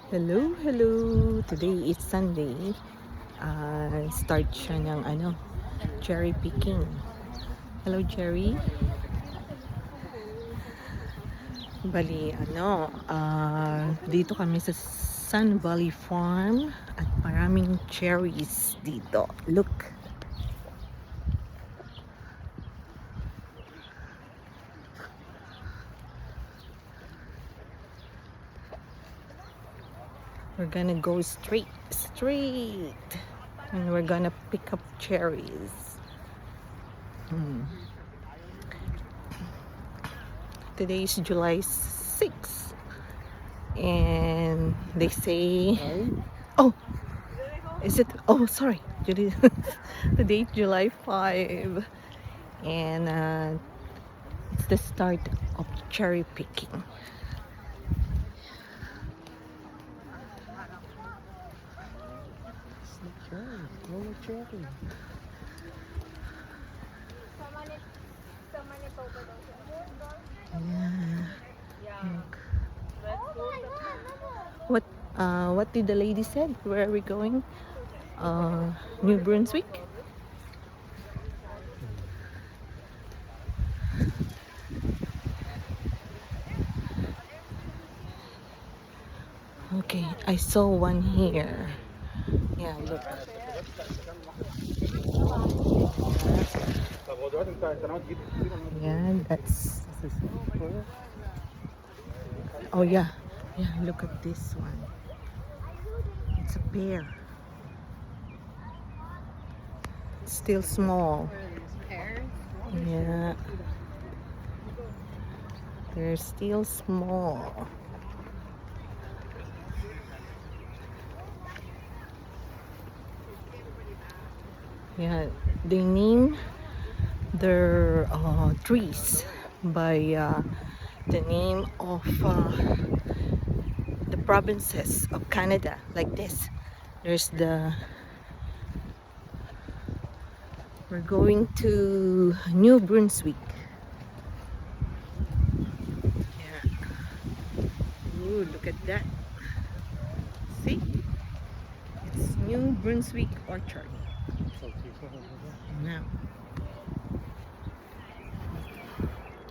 Hello, hello. Today is Sunday. Start siya ng cherry picking. Hello, Jerry. Bali, dito kami sa Sun Valley Farm at maraming cherries dito. Look. We're gonna go straight, and we're gonna pick up cherries. Today is July 6th, and they say, oh, is it? Oh, sorry, today is July 5, and it's the start of cherry picking. What did the lady said? Where are we going? New Brunswick. Okay, I saw one here. Yeah, look. Yeah, that's. Oh yeah, look at this one. It's a pear. It's still small. Yeah, they're still small. Yeah, they name their trees by the name of the provinces of Canada, like this. There's we're going to New Brunswick. Yeah. Ooh, look at that. See? It's New Brunswick Orchard. Now.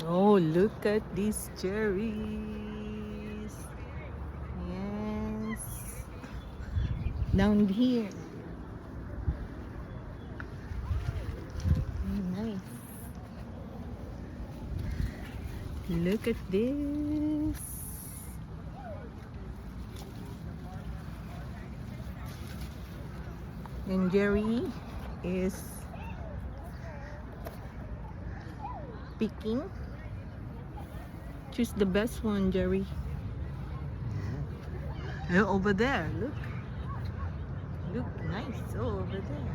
Oh, look at these cherries. Yes. Down here. Nice. Look at this. And Jerry is picking. Choose the best one, Jerry. Oh, over there, look. Look, nice. Oh, over there.